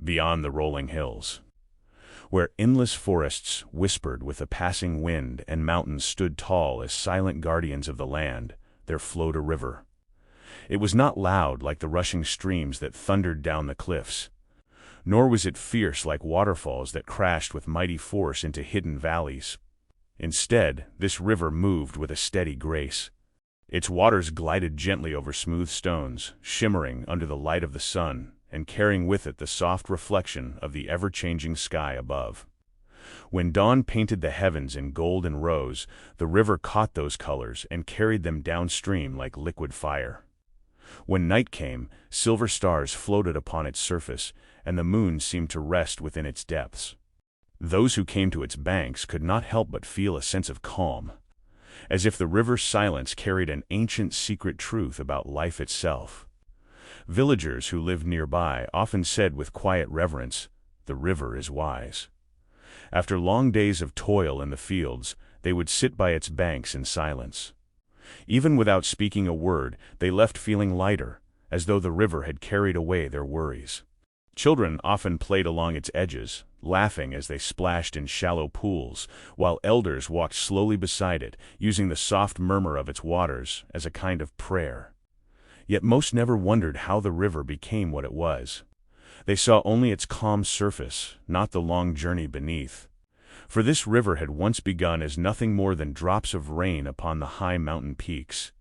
beyond the rolling hills, where endless forests whispered with the passing wind and mountains stood tall as silent guardians of the land, there flowed a river. It was not loud like the rushing streams that thundered down the cliffs, nor was it fierce like waterfalls that crashed with mighty force into hidden valleys. Instead, this river moved with a steady grace. Its waters glided gently over smooth stones, shimmering under the light of the sun, and carrying with it the soft reflection of the ever-changing sky above. When dawn painted the heavens in gold and rose, the river caught those colors and carried them downstream like liquid fire. When night came, silver stars floated upon its surface, and the moon seemed to rest within its depths. Those who came to its banks could not help but feel a sense of calm, as if the river's silence carried an ancient secret truth about life itself. Villagers who lived nearby often said with quiet reverence, "The river is wise." After long days of toil in the fields, they would sit by its banks in silence. Even without speaking a word, they left feeling lighter, as though the river had carried away their worries. Children often played along its edges, laughing as they splashed in shallow pools, while elders walked slowly beside it, using the soft murmur of its waters as a kind of prayer. Yet most never wondered how the river became what it was. They saw only its calm surface, not the long journey beneath. For this river had once begun as nothing more than drops of rain upon the high mountain peaks.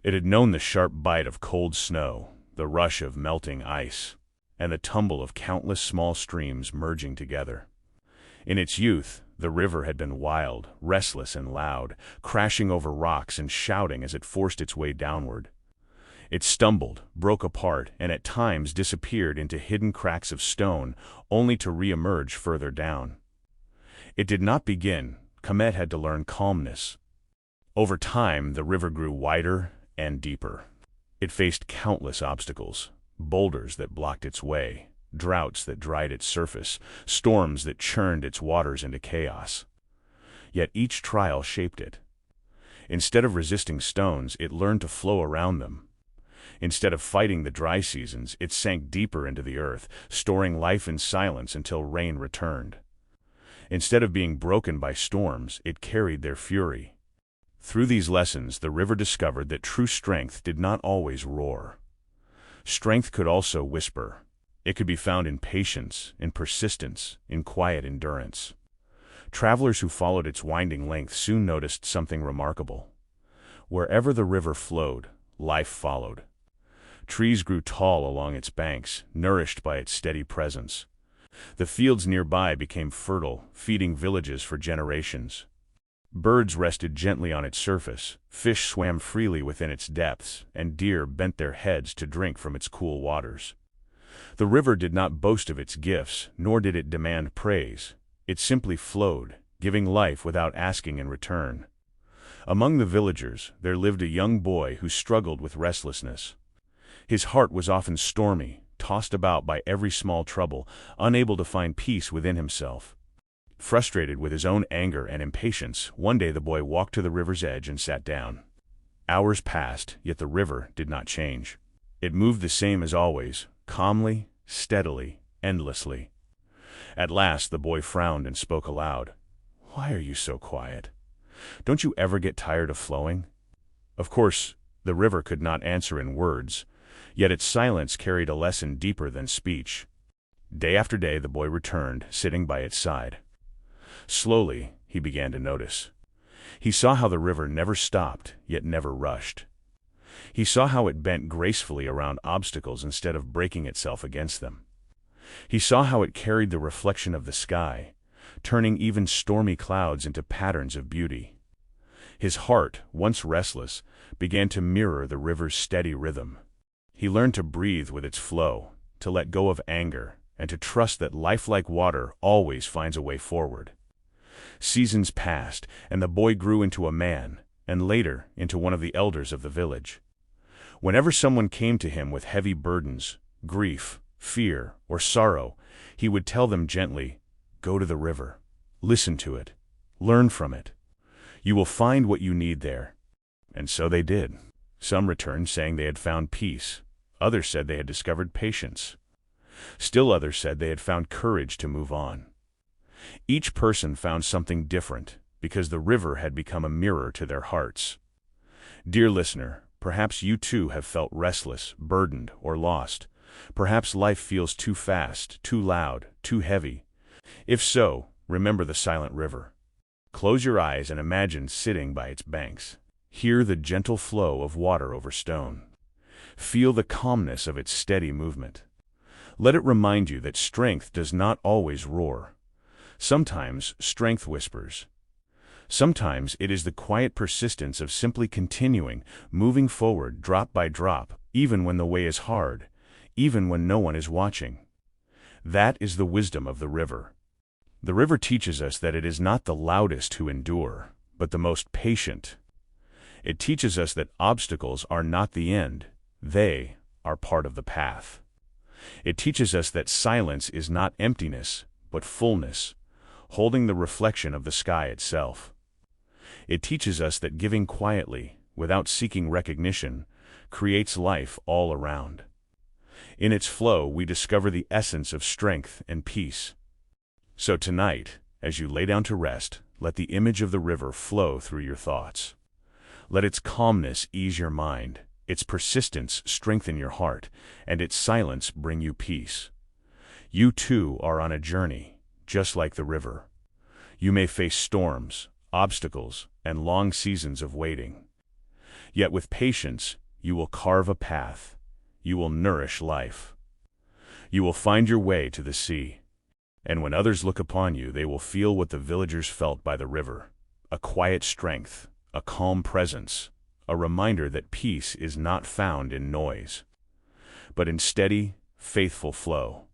It had known the sharp bite of cold snow, the rush of melting ice, and the tumble of countless small streams merging together. In its youth, the river had been wild, restless and loud, crashing over rocks and shouting as it forced its way downward. It stumbled, broke apart, and at times disappeared into hidden cracks of stone, only to re-emerge further down. It did not begin. Calmness had to learn calmness. Over time, the river grew wider and deeper. It faced countless obstacles, boulders that blocked its way, droughts that dried its surface, storms that churned its waters into chaos. Yet each trial shaped it. Instead of resisting stones, it learned to flow around them. Instead of fighting the dry seasons, it sank deeper into the earth, storing life in silence until rain returned. Instead of being broken by storms, it carried their fury. Through these lessons, the river discovered that true strength did not always roar. Strength could also whisper. It could be found in patience, in persistence, in quiet endurance. Travelers who followed its winding length soon noticed something remarkable. Wherever the river flowed, life followed. Trees grew tall along its banks, nourished by its steady presence. The fields nearby became fertile, feeding villages for generations. Birds rested gently on its surface, fish swam freely within its depths, and deer bent their heads to drink from its cool waters. The river did not boast of its gifts, nor did it demand praise. It simply flowed, giving life without asking in return. Among the villagers, there lived a young boy who struggled with restlessness. His heart was often stormy, tossed about by every small trouble, unable to find peace within himself. Frustrated with his own anger and impatience, one day the boy walked to the river's edge and sat down. Hours passed, yet the river did not change. It moved the same as always, calmly, steadily, endlessly. At last the boy frowned and spoke aloud. "Why are you so quiet? Don't you ever get tired of flowing?" Of course, the river could not answer in words, yet its silence carried a lesson deeper than speech. Day after day the boy returned, sitting by its side. Slowly, he began to notice. He saw how the river never stopped, yet never rushed. He saw how it bent gracefully around obstacles instead of breaking itself against them. He saw how it carried the reflection of the sky, turning even stormy clouds into patterns of beauty. His heart, once restless, began to mirror the river's steady rhythm. He learned to breathe with its flow, to let go of anger, and to trust that life, like water, always finds a way forward. Seasons passed, and the boy grew into a man, and later into one of the elders of the village. Whenever someone came to him with heavy burdens, grief, fear, or sorrow, he would tell them gently, "Go to the river. Listen to it. Learn from it. You will find what you need there." And so they did. Some returned saying they had found peace. Others said they had discovered patience. Still others said they had found courage to move on. Each person found something different, because the river had become a mirror to their hearts. Dear listener, perhaps you too have felt restless, burdened, or lost. Perhaps life feels too fast, too loud, too heavy. If so, remember the silent river. Close your eyes and imagine sitting by its banks. Hear the gentle flow of water over stone. Feel the calmness of its steady movement. Let it remind you that strength does not always roar. Sometimes strength whispers. Sometimes it is the quiet persistence of simply continuing, moving forward drop by drop, even when the way is hard, even when no one is watching. That is the wisdom of the river. The river teaches us that it is not the loudest who endure, but the most patient. It teaches us that obstacles are not the end, they are part of the path. It teaches us that silence is not emptiness, but fullness, holding the reflection of the sky itself. It teaches us that giving quietly, without seeking recognition, creates life all around. In its flow, we discover the essence of strength and peace. So tonight, as you lay down to rest, let the image of the river flow through your thoughts. Let its calmness ease your mind, its persistence strengthen your heart, and its silence bring you peace. You too are on a journey, just like the river. You may face storms, obstacles, and long seasons of waiting. Yet with patience, you will carve a path. You will nourish life. You will find your way to the sea. And when others look upon you, they will feel what the villagers felt by the river: a quiet strength, a calm presence, a reminder that peace is not found in noise, but in steady, faithful flow.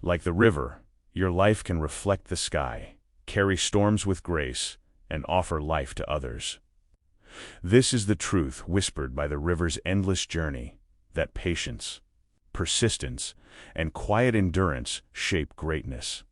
Like the river, your life can reflect the sky, carry storms with grace, and offer life to others. This is the truth whispered by the river's endless journey, that patience, persistence, and quiet endurance shape greatness.